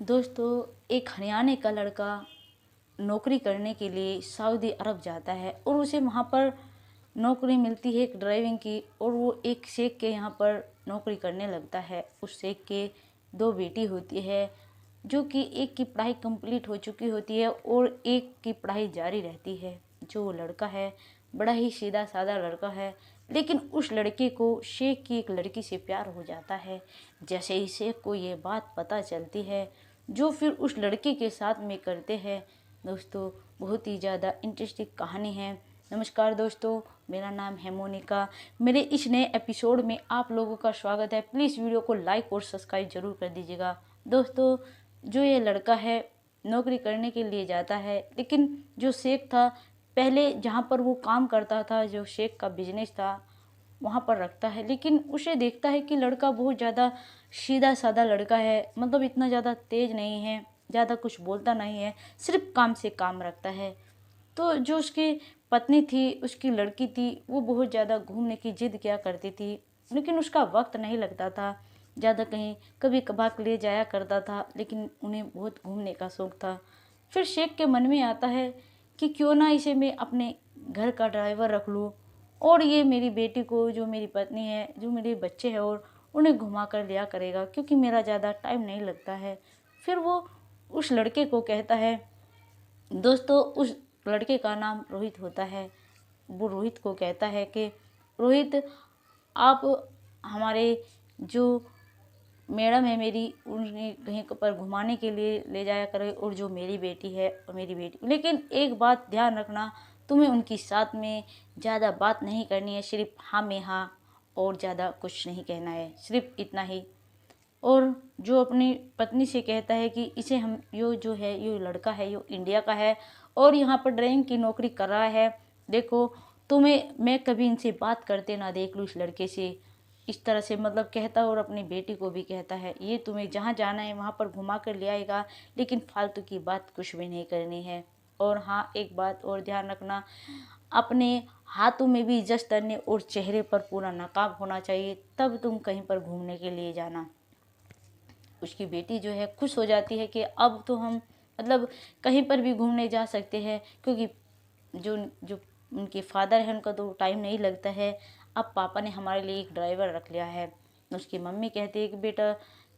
दोस्तों, एक हरियाणा का लड़का नौकरी करने के लिए सऊदी अरब जाता है और उसे वहाँ पर नौकरी मिलती है एक ड्राइविंग की। और वो एक शेख के यहाँ पर नौकरी करने लगता है। उस शेख के दो बेटी होती है, जो कि एक की पढ़ाई कंप्लीट हो चुकी होती है और एक की पढ़ाई जारी रहती है। जो लड़का है बड़ा ही सीधा साधा लड़का है, लेकिन उस लड़के को शेख की एक लड़की से प्यार हो जाता है। जैसे ही शेख को ये बात पता चलती है, जो फिर उस लड़के के साथ में करते हैं। दोस्तों, बहुत ही ज़्यादा इंटरेस्टिंग कहानी है। नमस्कार दोस्तों, मेरा नाम है मोनिका। मेरे इस नए एपिसोड में आप लोगों का स्वागत है। प्लीज़ वीडियो को लाइक और सब्सक्राइब जरूर कर दीजिएगा। दोस्तों, जो ये लड़का है नौकरी करने के लिए जाता है, लेकिन जो शेख था पहले जहाँ पर वो काम करता था, जो शेख का बिजनेस था वहाँ पर रखता है। लेकिन उसे देखता है कि लड़का बहुत ज़्यादा सीधा साधा लड़का है, मतलब इतना ज़्यादा तेज नहीं है, ज़्यादा कुछ बोलता नहीं है, सिर्फ काम से काम रखता है। तो जो उसकी पत्नी थी, उसकी लड़की थी, वो बहुत ज़्यादा घूमने की जिद किया करती थी, लेकिन उसका वक्त नहीं लगता था ज़्यादा। कहीं कभी कभार ले जाया करता था, लेकिन उन्हें बहुत घूमने का शौक़ था। फिर शेख के मन में आता है कि क्यों ना इसे मैं अपने घर का ड्राइवर रख लूँ, और ये मेरी बेटी को, जो मेरी पत्नी है, जो मेरे बच्चे हैं, और उन्हें घुमा कर लिया करेगा, क्योंकि मेरा ज़्यादा टाइम नहीं लगता है। फिर वो उस लड़के को कहता है, दोस्तों उस लड़के का नाम रोहित होता है। वो रोहित को कहता है कि रोहित, आप हमारे जो मैडम है मेरी, उन्हें कहीं पर घुमाने के लिए ले जाया करे, और जो मेरी बेटी है और मेरी बेटी, लेकिन एक बात ध्यान रखना, तुम्हें उनकी साथ में ज़्यादा बात नहीं करनी है, सिर्फ हाँ में हाँ और ज़्यादा कुछ नहीं कहना है, सिर्फ इतना ही। और जो अपनी पत्नी से कहता है कि इसे हम जो है, ये लड़का है, ये इंडिया का है और यहाँ पर ड्राइविंग की नौकरी कर रहा है। देखो, तुम्हें मैं कभी इनसे बात करते ना देख लूँ, इस लड़के से, इस तरह से मतलब कहता। और अपनी बेटी को भी कहता है, ये तुम्हें जहाँ जाना है वहाँ पर घुमा कर ले आएगा, लेकिन फालतू की बात कुछ भी नहीं करनी है। और हाँ, एक बात और ध्यान रखना, अपने हाथों में भी दस्ताने और चेहरे पर पूरा नकाब होना चाहिए, तब तुम कहीं पर घूमने के लिए जाना। उसकी बेटी जो है खुश हो जाती है कि अब तो हम मतलब कहीं पर भी घूमने जा सकते हैं, क्योंकि जो जो उनके फादर हैं उनका तो टाइम नहीं लगता है। अब पापा ने हमारे लिए एक ड्राइवर रख लिया है। उसकी मम्मी कहती है कि बेटा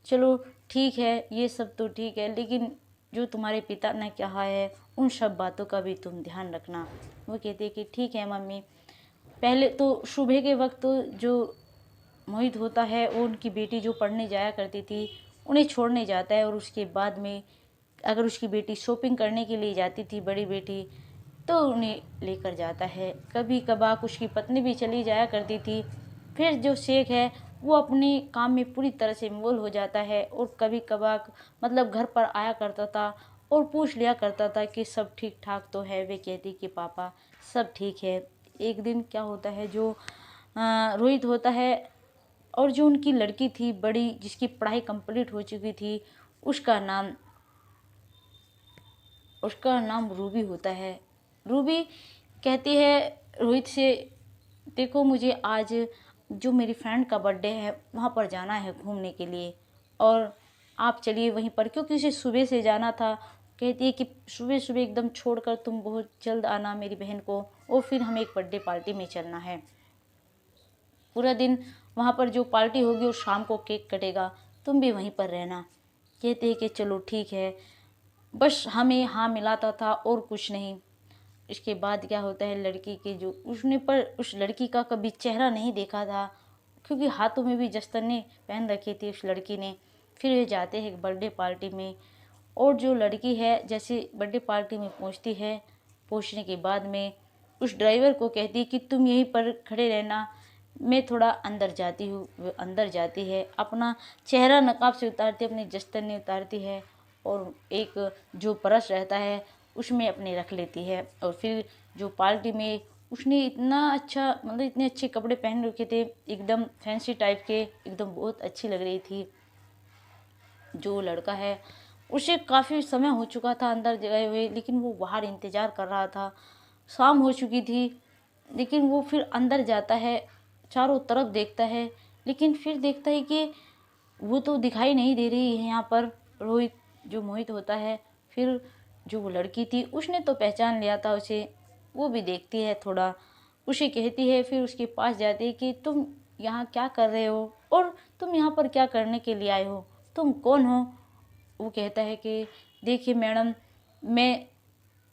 चलो ठीक है, ये सब तो ठीक है, लेकिन जो तुम्हारे पिता ने कहा है उन सब बातों का भी तुम ध्यान रखना। वो कहती है कि ठीक है मम्मी। पहले तो सुबह के वक्त तो जो मोहित होता है, वो उनकी बेटी जो पढ़ने जाया करती थी उन्हें छोड़ने जाता है। और उसके बाद में अगर उसकी बेटी शॉपिंग करने के लिए जाती थी, बड़ी बेटी, तो उन्हें लेकर जाता है। कभी कभार उसकी पत्नी भी चली जाया करती थी। फिर जो शेख है वो अपने काम में पूरी तरह से इन्वॉल्व हो जाता है, और कभी कभार मतलब घर पर आया करता था और पूछ लिया करता था कि सब ठीक ठाक तो है। वे कहती कि पापा सब ठीक है। एक दिन क्या होता है, जो रोहित होता है और जो उनकी लड़की थी बड़ी, जिसकी पढ़ाई कंप्लीट हो चुकी थी, उसका नाम रूबी होता है। रूबी कहती है रोहित से, देखो मुझे आज जो मेरी फ्रेंड का बर्थडे है वहाँ पर जाना है घूमने के लिए, और आप चलिए वहीं पर, क्योंकि उसे सुबह से जाना था। कहती है कि सुबह सुबह एकदम छोड़कर तुम बहुत जल्द आना मेरी बहन को, और फिर हमें एक बर्थडे पार्टी में चलना है। पूरा दिन वहाँ पर जो पार्टी होगी और शाम को केक कटेगा, तुम भी वहीं पर रहना। कहते हैं कि चलो ठीक है। बस हमें हाँ मिलाता था और कुछ नहीं। इसके बाद क्या होता है, लड़की के जो उसने पर उस लड़की का कभी चेहरा नहीं देखा था, क्योंकि हाथों में भी दस्ताने पहन रखे थे उस लड़की ने। फिर वे जाते हैं एक बर्थडे पार्टी में, और जो लड़की है जैसे बर्थडे पार्टी में पहुंचती है, पहुंचने के बाद में उस ड्राइवर को कहती है कि तुम यहीं पर खड़े रहना, मैं थोड़ा अंदर जाती हूँ। वो अंदर जाती है, अपना चेहरा नकाब से उतारती है, अपने दस्ताने उतारती है, और एक जो पर्स रहता है उसमें अपने रख लेती है। और फिर जो पार्टी में उसने इतना अच्छा, मतलब इतने अच्छे कपड़े पहन रखे थे, एकदम फैंसी टाइप के, एकदम बहुत अच्छी लग रही थी। जो लड़का है उसे काफ़ी समय हो चुका था अंदर गए हुए, लेकिन वो बाहर इंतज़ार कर रहा था। शाम हो चुकी थी, लेकिन वो फिर अंदर जाता है, चारों तरफ देखता है, लेकिन फिर देखता है कि वो तो दिखाई नहीं दे रही है यहाँ पर रोहित। जो मोहित होता है, फिर जो वो लड़की थी उसने तो पहचान लिया था उसे, वो भी देखती है थोड़ा, उसे कहती है, फिर उसके पास जाती है कि तुम यहाँ क्या कर रहे हो और तुम यहाँ पर क्या करने के लिए आए हो, तुम कौन हो। वो कहता है कि देखिए मैडम, मैं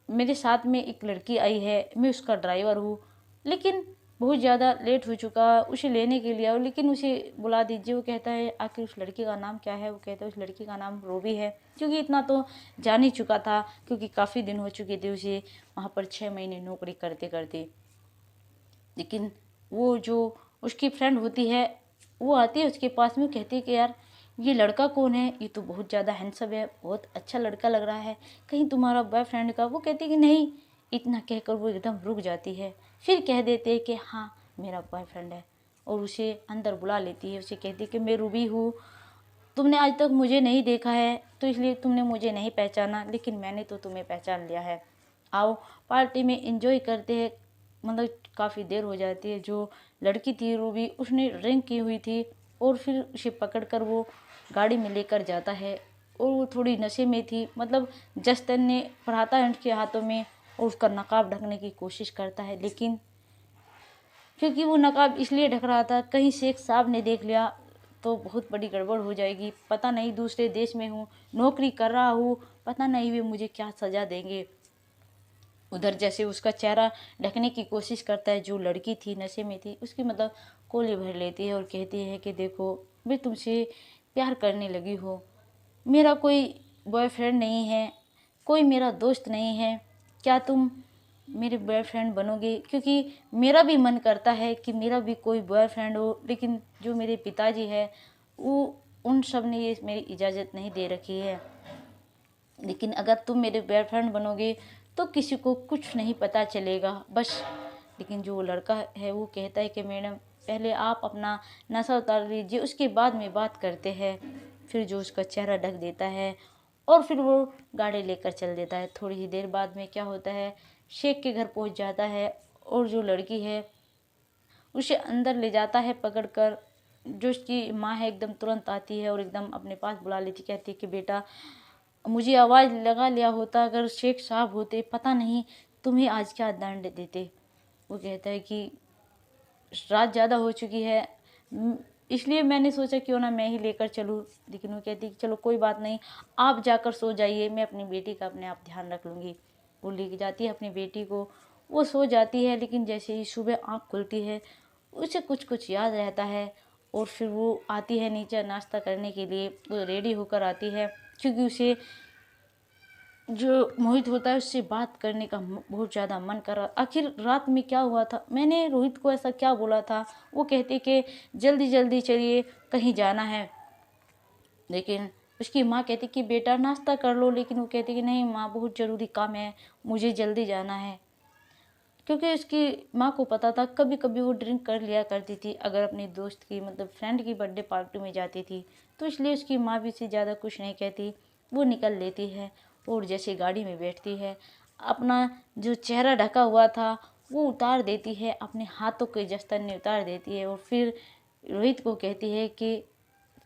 मेरे साथ में एक लड़की आई है, मैं उसका ड्राइवर हूँ, लेकिन बहुत ज़्यादा लेट हो चुका, उसे लेने के लिए आओ, लेकिन उसे बुला दीजिए। वो कहता है आखिर उस लड़की का नाम क्या है। वो कहता है उस लड़की का नाम रूबी है, क्योंकि इतना तो जान ही चुका था, क्योंकि काफ़ी दिन हो चुके थे उसे वहाँ पर 6 महीने नौकरी करते करते। लेकिन वो जो उसकी फ्रेंड होती है वो आती है उसके पास में, कहती है कि यार ये लड़का कौन है, ये तो बहुत ज़्यादा हैंडसम है, बहुत अच्छा लड़का लग रहा है, कहीं तुम्हारा बॉयफ्रेंड का। वो कहती है कि नहीं। इतना कहकर वो एकदम रुक जाती है, फिर कह देते हैं कि हाँ मेरा बॉयफ्रेंड है, और उसे अंदर बुला लेती है। उसे कहती है कि मैं रूबी हूँ, तुमने आज तक मुझे नहीं देखा है तो इसलिए तुमने मुझे नहीं पहचाना, लेकिन मैंने तो तुम्हें पहचान लिया है, आओ पार्टी में एंजॉय करते हैं। मतलब काफ़ी देर हो जाती है। जो लड़की थी रूबी, उसने ड्रिंक की हुई थी, और फिर उसे पकड़कर वो गाड़ी में लेकर जाता है, और वो थोड़ी नशे में थी। मतलब जस्टिन ने पढ़ाता है उसके हाथों में, और उसका नकाब ढकने की कोशिश करता है, लेकिन क्योंकि वो नकाब इसलिए ढक रहा था कहीं शेख साहब ने देख लिया तो बहुत बड़ी गड़बड़ हो जाएगी, पता नहीं दूसरे देश में हूँ, नौकरी कर रहा हूँ, पता नहीं वे मुझे क्या सज़ा देंगे। उधर जैसे उसका चेहरा ढकने की कोशिश करता है, जो लड़की थी नशे में थी उसकी मतलब कोले भर लेती है और कहती है कि देखो मैं तुमसे प्यार करने लगी हूँ, मेरा कोई बॉयफ्रेंड नहीं है, कोई मेरा दोस्त नहीं है, क्या तुम मेरे बॉयफ्रेंड बनोगे। क्योंकि मेरा भी मन करता है कि मेरा भी कोई बॉयफ्रेंड हो, लेकिन जो मेरे पिताजी है वो उन सब ने ये मेरी इजाज़त नहीं दे रखी है, लेकिन अगर तुम मेरे बॉयफ्रेंड बनोगे तो किसी को कुछ नहीं पता चलेगा बस। लेकिन जो लड़का है वो कहता है कि मैडम पहले आप अपना नशा उतार लीजिए, उसके बाद में बात करते हैं। फिर जो उसका चेहरा ढक देता है और फिर वो गाड़ी लेकर चल देता है। थोड़ी ही देर बाद में क्या होता है, शेख के घर पहुंच जाता है, और जो लड़की है उसे अंदर ले जाता है पकड़कर। जो उसकी माँ है एकदम तुरंत आती है और एकदम अपने पास बुला लेती, कहती है कि बेटा मुझे आवाज़ लगा लिया होता, अगर शेख साहब होते पता नहीं तुम्हें आज क्या दंड देते। वो कहता है कि रात ज़्यादा हो चुकी है, इसलिए मैंने सोचा क्यों ना मैं ही लेकर चलूँ। लेकिन वो कहती है कि चलो कोई बात नहीं, आप जाकर सो जाइए, मैं अपनी बेटी का अपने आप ध्यान रख लूँगी। वो लेके जाती है अपनी बेटी को, वो सो जाती है, लेकिन जैसे ही सुबह आँख खुलती है उसे कुछ कुछ याद रहता है, और फिर वो आती है नीचे नाश्ता करने के लिए। वो रेडी होकर आती है क्योंकि उसे जो मोहित होता है उससे बात करने का बहुत ज़्यादा मन कर रहा। आखिर रात में क्या हुआ था, मैंने रोहित को ऐसा क्या बोला था। वो कहते कि जल्दी जल्दी चलिए कहीं जाना है, लेकिन उसकी माँ कहती कि बेटा नाश्ता कर लो, लेकिन वो कहती कि नहीं माँ बहुत ज़रूरी काम है, मुझे जल्दी जाना है। क्योंकि उसकी माँ को पता था कभी कभी वो ड्रिंक कर लिया करती थी अगर अपने दोस्त की मतलब फ्रेंड की बर्थडे पार्टी में जाती थी, तो इसलिए उसकी माँ भी उससे ज़्यादा कुछ नहीं कहती। वो निकल लेती है और जैसे गाड़ी में बैठती है अपना जो चेहरा ढका हुआ था वो उतार देती है, अपने हाथों के जस्तन ने उतार देती है, और फिर रोहित को कहती है कि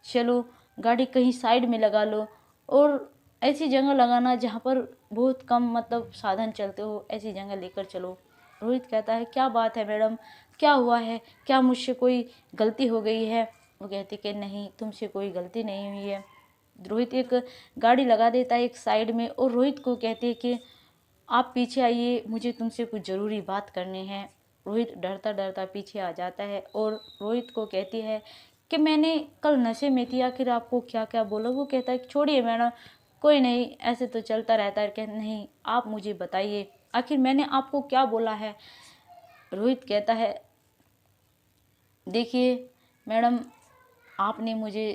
चलो गाड़ी कहीं साइड में लगा लो, और ऐसी जगह लगाना जहाँ पर बहुत कम मतलब साधन चलते हो, ऐसी जगह लेकर चलो। रोहित कहता है क्या बात है मैडम, क्या हुआ है, क्या मुझसे कोई गलती हो गई है। वो कहती कि नहीं तुमसे कोई गलती नहीं हुई है। रोहित एक गाड़ी लगा देता है एक साइड में, और रोहित को कहते हैं कि आप पीछे आइए, मुझे तुमसे कुछ ज़रूरी बात करनी है। रोहित डरता डरता पीछे आ जाता है और रोहित को कहती है कि मैंने कल नशे में थी, आखिर आपको क्या क्या बोला। वो कहता है छोड़िए मैडम, कोई नहीं, ऐसे तो चलता रहता है। कहते नहीं आप मुझे बताइए आखिर मैंने आपको क्या बोला है। रोहित कहता है देखिए मैडम, आपने मुझे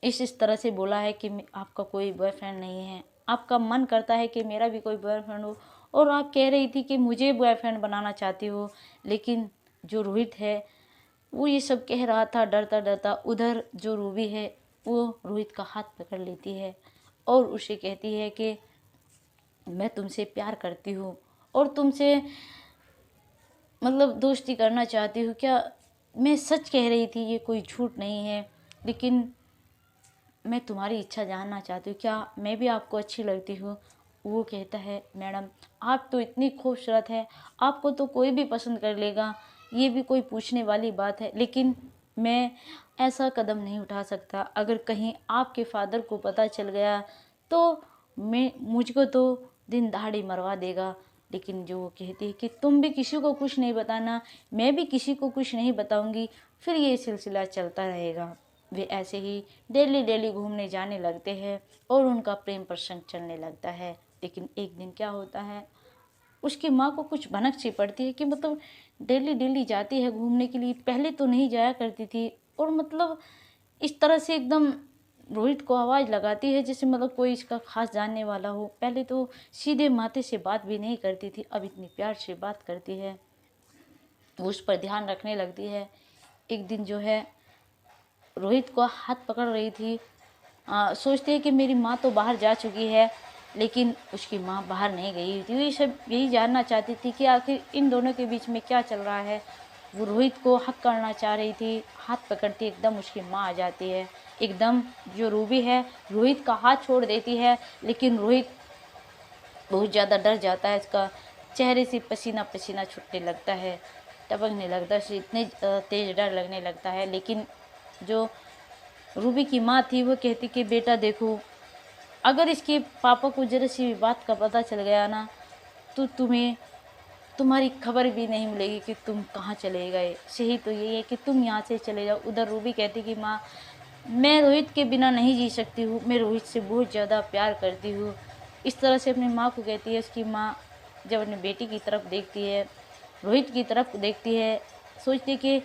इस तरह से बोला है कि आपका कोई बॉयफ्रेंड नहीं है, आपका मन करता है कि मेरा भी कोई बॉयफ्रेंड हो, और आप कह रही थी कि मुझे बॉयफ्रेंड बनाना चाहती हो। लेकिन जो रोहित है वो ये सब कह रहा था डरता डरता। उधर जो रूबी है वो रोहित का हाथ पकड़ लेती है और उसे कहती है कि मैं तुमसे प्यार करती हूँ और तुमसे मतलब दोस्ती करना चाहती हूँ। क्या मैं सच कह रही थी, ये कोई झूठ नहीं है। लेकिन मैं तुम्हारी इच्छा जानना चाहती हूँ, क्या मैं भी आपको अच्छी लगती हूँ? वो कहता है, मैडम आप तो इतनी खूबसूरत है, आपको तो कोई भी पसंद कर लेगा, ये भी कोई पूछने वाली बात है। लेकिन मैं ऐसा कदम नहीं उठा सकता, अगर कहीं आपके फादर को पता चल गया तो मुझको तो दिन दहाड़े मरवा देगा। लेकिन जो वो कहती है कि तुम भी किसी को कुछ नहीं बताना, मैं भी किसी को कुछ नहीं बताऊंगी, फिर ये सिलसिला चलता रहेगा। वे ऐसे ही डेली डेली घूमने जाने लगते हैं और उनका प्रेम प्रसंग चलने लगता है। लेकिन एक दिन क्या होता है, उसकी माँ को कुछ भनक सी पड़ती है कि मतलब डेली डेली जाती है घूमने के लिए, पहले तो नहीं जाया करती थी। और मतलब इस तरह से एकदम रोहित को आवाज़ लगाती है जैसे मतलब कोई इसका खास जानने वाला हो। पहले तो सीधे माथे से बात भी नहीं करती थी, अब इतनी प्यार से बात करती है, वो उस पर ध्यान रखने लगती है। एक दिन जो है, रोहित को हाथ पकड़ रही थी, सोचते हैं कि मेरी माँ तो बाहर जा चुकी है, लेकिन उसकी माँ बाहर नहीं गई थी। ये सब यही जानना चाहती थी कि आखिर इन दोनों के बीच में क्या चल रहा है। वो रोहित को हक करना चाह रही थी, हाथ पकड़ती एकदम उसकी माँ आ जाती है। एकदम जो रूबी है रोहित का हाथ छोड़ देती है, लेकिन रोहित बहुत ज़्यादा डर जाता है, इसका चेहरे से पसीना पसीना छूटने लगता है, टपकने लगता है, इतने तेज डर लगने लगता है। लेकिन जो रूबी की माँ थी वो कहती कि बेटा देखो, अगर इसके पापा को जरा सी भी बात का पता चल गया ना तो तुम्हें तुम्हारी खबर भी नहीं मिलेगी कि तुम कहाँ चले गए। सही तो यही है कि तुम यहाँ से चले जाओ। उधर रूबी कहती कि माँ मैं रोहित के बिना नहीं जी सकती हूँ, मैं रोहित से बहुत ज़्यादा प्यार करती हूँ। इस तरह से अपनी माँ को कहती है। उसकी माँ जब अपनी बेटी की तरफ देखती है, रोहित की तरफ देखती है, सोचती कि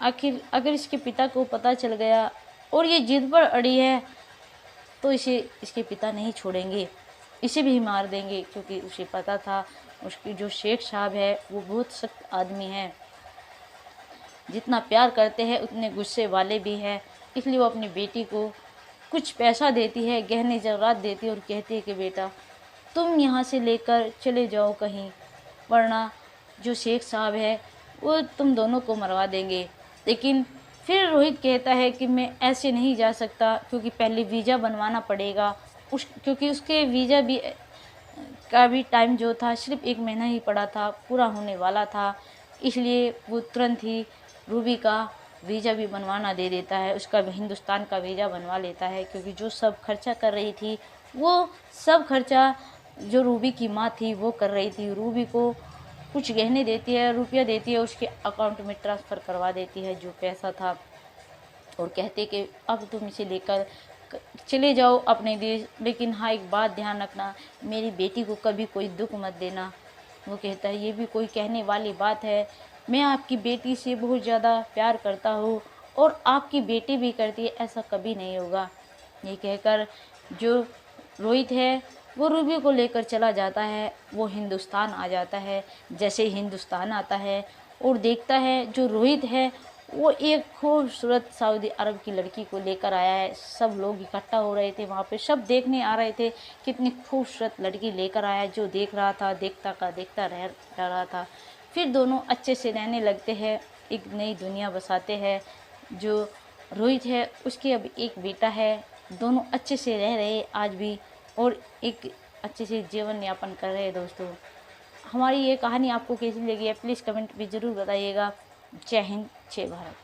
आखिर अगर इसके पिता को पता चल गया और ये जिद पर अड़ी है तो इसे इसके पिता नहीं छोड़ेंगे, इसे भी मार देंगे। क्योंकि उसे पता था उसकी जो शेख साहब है वो बहुत सख्त आदमी है, जितना प्यार करते हैं उतने गुस्से वाले भी हैं। इसलिए वो अपनी बेटी को कुछ पैसा देती है, गहने जवाहरात देती है और कहती है कि बेटा तुम यहाँ से लेकर चले जाओ कहीं, वरना जो शेख साहब है वो तुम दोनों को मरवा देंगे। लेकिन फिर रोहित कहता है कि मैं ऐसे नहीं जा सकता, क्योंकि पहले वीज़ा बनवाना पड़ेगा, क्योंकि उसके वीज़ा भी का भी टाइम जो था सिर्फ 1 महीना ही पड़ा था, पूरा होने वाला था। इसलिए वो तुरंत ही रूबी का वीज़ा भी बनवाना दे देता है, उसका हिंदुस्तान का वीज़ा बनवा लेता है। क्योंकि जो सब खर्चा कर रही थी वो सब खर्चा जो रूबी की माँ थी वो कर रही थी। रूबी को कुछ गहने देती है, रुपया देती है, उसके अकाउंट में ट्रांसफ़र करवा देती है जो पैसा था, और कहते कि अब तुम इसे लेकर चले जाओ अपने देश, लेकिन हाँ एक बात ध्यान रखना, मेरी बेटी को कभी कोई दुख मत देना। वो कहता है ये भी कोई कहने वाली बात है, मैं आपकी बेटी से बहुत ज़्यादा प्यार करता हूँ और आपकी बेटी भी करती है, ऐसा कभी नहीं होगा। ये कहकर जो रोहित है वो रूबी को लेकर चला जाता है, वो हिंदुस्तान आ जाता है। जैसे ही हिंदुस्तान आता है और देखता है जो रोहित है वो एक खूबसूरत सऊदी अरब की लड़की को लेकर आया है। सब लोग इकट्ठा हो रहे थे वहाँ पे, सब देखने आ रहे थे कितनी खूबसूरत लड़की लेकर आया है। जो देख रहा था देखता का देखता रह रहा था। फिर दोनों अच्छे से रहने लगते हैं, एक नई दुनिया बसाते हैं। जो रोहित है उसके अब एक बेटा है, दोनों अच्छे से रह रहे आज भी और एक अच्छे से जीवन यापन कर रहे हैं। दोस्तों हमारी ये कहानी आपको कैसी लगी है प्लीज़ कमेंट में ज़रूर बताइएगा। जय हिंद, जय भारत।